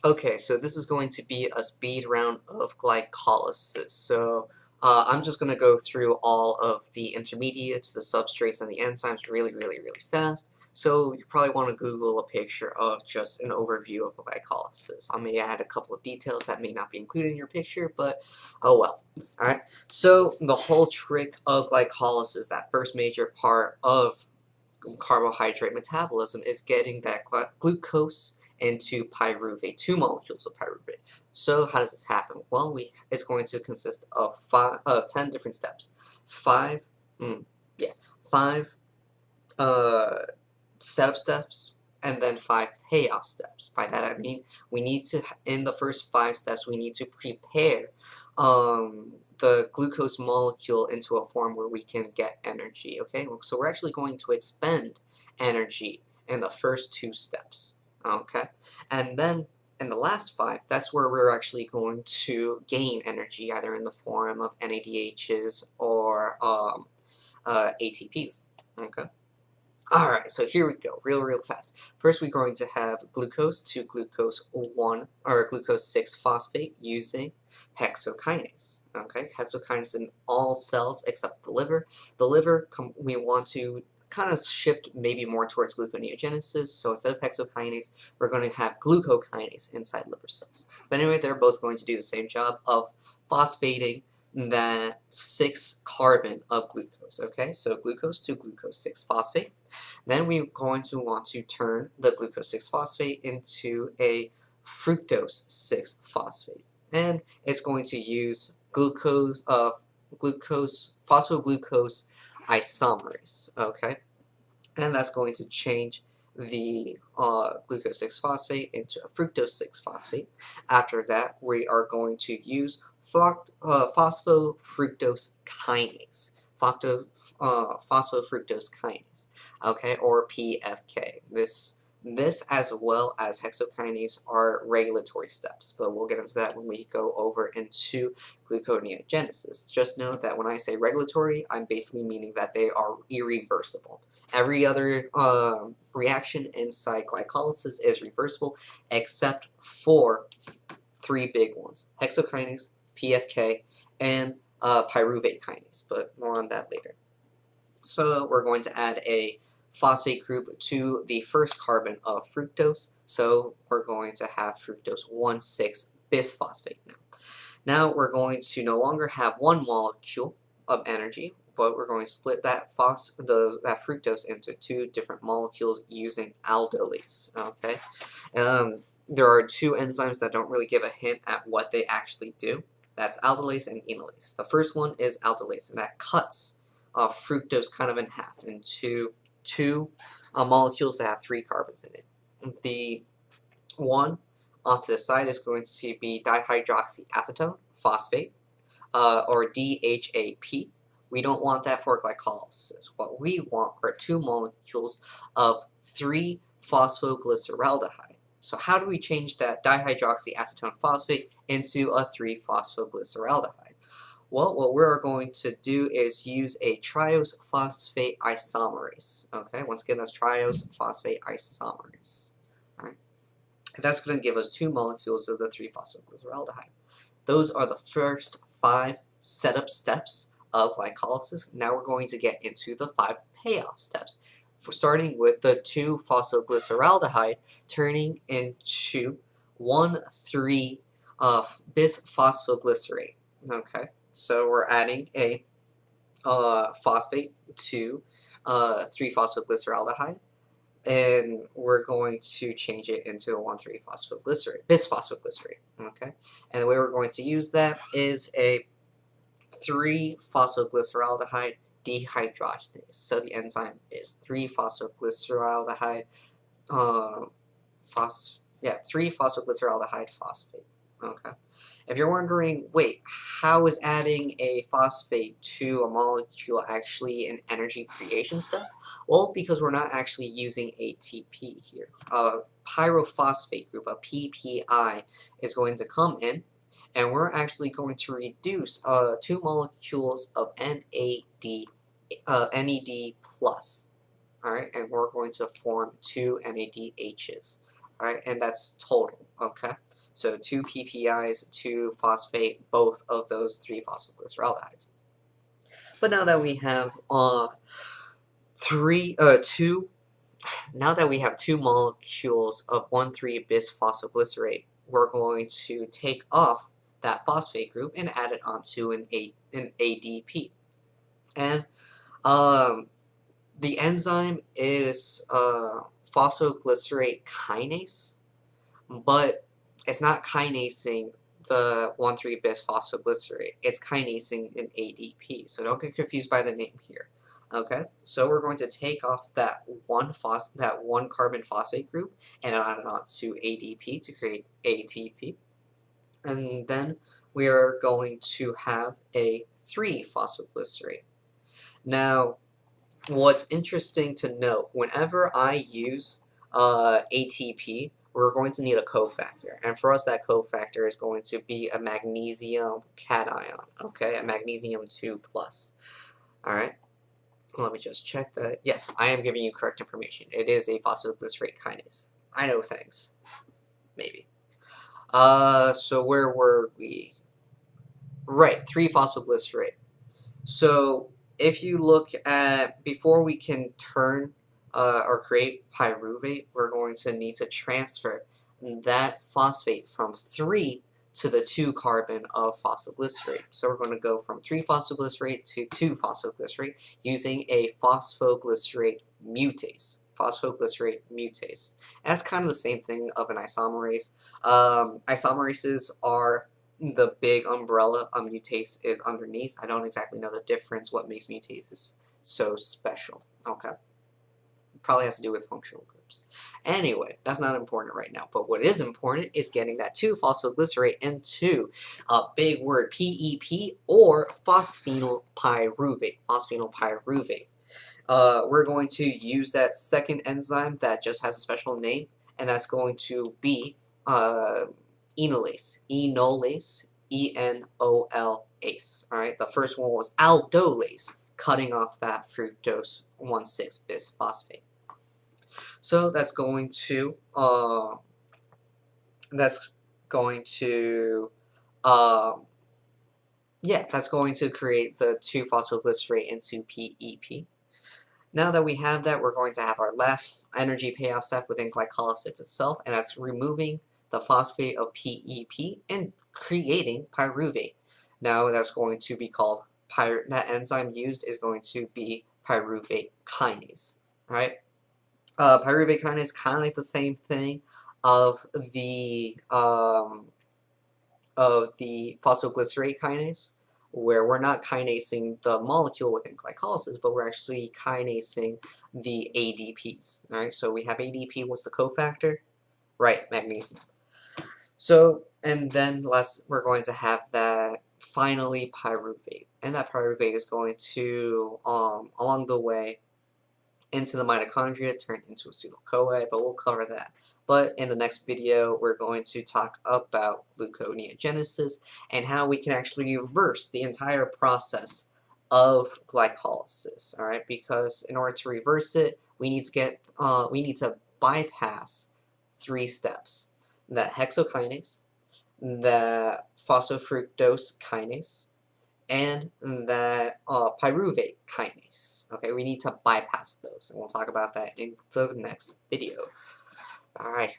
Okay, so this is going to be a speed round of glycolysis. So I'm just going to go through all of the intermediates, the substrates, and the enzymes really fast. So you probably want to Google a picture of just an overview of glycolysis. I may add a couple of details that may not be included in your picture, but oh well. Alright, so the whole trick of glycolysis, that first major part of carbohydrate metabolism, is getting that glucose into pyruvate, two molecules of pyruvate. So how does this happen? Well, it's going to consist of 10 different steps. Five, mm, yeah, five uh, setup steps, and then 5 payoff steps. By that I mean we need to, in the first 5 steps, we need to prepare the glucose molecule into a form where we can get energy, okay? So we're actually going to expend energy in the first 2 steps, okay? And then in the last 5, that's where we're actually going to gain energy, either in the form of NADHs or ATPs, okay? Alright, so here we go, real fast. First we're going to have glucose to glucose 1, or glucose 6-phosphate using hexokinase. Okay, hexokinase in all cells except the liver. The liver, we want to kind of shift maybe more towards gluconeogenesis, so instead of hexokinase, we're going to have glucokinase inside liver cells. But anyway, they're both going to do the same job of phosphating that 6 carbon of glucose. Okay, so glucose to glucose 6-phosphate. Then we're going to want to turn the glucose 6-phosphate into a fructose 6-phosphate. And it's going to use phosphoglucose isomerase, okay? And that's going to change the glucose 6-phosphate into a fructose 6-phosphate. After that, we are going to use phosphofructose kinase, phosphofructose kinase, okay, or PFK. This as well as hexokinase are regulatory steps, but we'll get into that when we go over into gluconeogenesis. Just note that when I say regulatory, I'm basically meaning that they are irreversible. Every other reaction inside glycolysis is reversible except for 3 big ones: hexokinase, PFK, and pyruvate kinase, but more on that later. So we're going to add a phosphate group to the first carbon of fructose, so we're going to have fructose 1,6-bisphosphate now. Now we're going to no longer have one molecule of energy, but we're going to split that fructose into 2 different molecules using aldolase, okay? There are 2 enzymes that don't really give a hint at what they actually do. That's aldolase and enolase. The first one is aldolase, and that cuts fructose kind of in half into 2 molecules that have 3 carbons in it. The one off to the side is going to be dihydroxyacetone phosphate, or DHAP. We don't want that for glycolysis. What we want are 2 molecules of 3-phosphoglyceraldehyde. So how do we change that dihydroxyacetone phosphate into a 3-phosphoglyceraldehyde? Well, what we're going to do is use a triose phosphate isomerase. Okay, once again, that's triose phosphate isomerase. All right, and that's going to give us 2 molecules of the 3-phosphoglyceraldehyde. Those are the first 5 setup steps of glycolysis. Now we're going to get into the 5 payoff steps. Starting with the 2-phosphoglyceraldehyde turning into 1,3-bisphosphoglycerate. Okay, so we're adding a phosphate to 3-phosphoglyceraldehyde, and we're going to change it into a 1,3-bisphosphoglycerate, okay? And the way we're going to use that is a 3-phosphoglyceraldehyde dehydrogenase. So the enzyme is 3-phosphoglyceraldehyde, 3-phosphoglyceraldehyde phosphate, okay? If you're wondering, wait, how is adding a phosphate to a molecule actually an energy creation step? Well, because we're not actually using ATP here. A pyrophosphate group, a PPI, is going to come in, and we're actually going to reduce 2 molecules of NAD plus. Alright, and we're going to form 2 NADHs. Alright, and that's total, okay? So 2 PPIs, 2 phosphate, both of those 3 phosphoglyceraldehydes. But now that we have now that we have 2 molecules of 1,3-bisphosphoglycerate, we're going to take off that phosphate group and add it onto an ADP. And the enzyme is phosphoglycerate kinase, but it's not kinasing the 1,3-bisphosphoglycerate. It's kinasing an ADP, so don't get confused by the name here. Okay, so we're going to take off that one carbon phosphate group and add it onto ADP to create ATP, and then we are going to have a 3-phosphoglycerate. Now, what's interesting to note, whenever I use ATP, we're going to need a cofactor. And for us, that cofactor is going to be a magnesium cation, okay? A magnesium 2+. Alright, let me just check that. Yes, I am giving you correct information. It is a phosphoglycerate kinase. I know things. Maybe. So where were we? Right, 3-phosphoglycerate. So if you look at, before we can turn or create pyruvate, we're going to need to transfer that phosphate from 3 to the 2 carbon of phosphoglycerate. So we're going to go from 3-phosphoglycerate to 2-phosphoglycerate using a phosphoglycerate mutase. Phosphoglycerate mutase. That's kind of the same thing of an isomerase. Isomerases are the big umbrella. Mutase is underneath. I don't exactly know the difference, what makes mutases so special. Okay. Probably has to do with functional groups. Anyway, that's not important right now. But what is important is getting that 2-phosphoglycerate into a big word, PEP, or phosphenylpyruvate. Phosphenylpyruvate. We're going to use that second enzyme that just has a special name, and that's going to be enolase. Enolase. E-N-O-L-ase. Alright, the first one was aldolase, cutting off that fructose 1,6-bisphosphate. So that's going to create the 2-phosphoglycerate into PEP. Now that we have that, we're going to have our last energy payoff step within glycolysis itself, and that's removing the phosphate of PEP and creating pyruvate. Now that's going to be called, that enzyme used is going to be pyruvate kinase. Right? Pyruvate kinase is kind of like the same thing of the phosphoglycerate kinase, where we're not kinasing the molecule within glycolysis, but we're actually kinasing the ADPs. All right, so we have ADP. What's the cofactor? Right, magnesium. So, and then we're going to have that finally pyruvate, and that pyruvate is going to along the way into the mitochondria turn into acetyl-CoA, but we'll cover that. But in the next video, we're going to talk about gluconeogenesis and how we can actually reverse the entire process of glycolysis. All right, because in order to reverse it, we need to bypass 3 steps: that hexokinase, that phosphofructose kinase, and that pyruvate kinase. Okay, we need to bypass those, and we'll talk about that in the next video. Alright.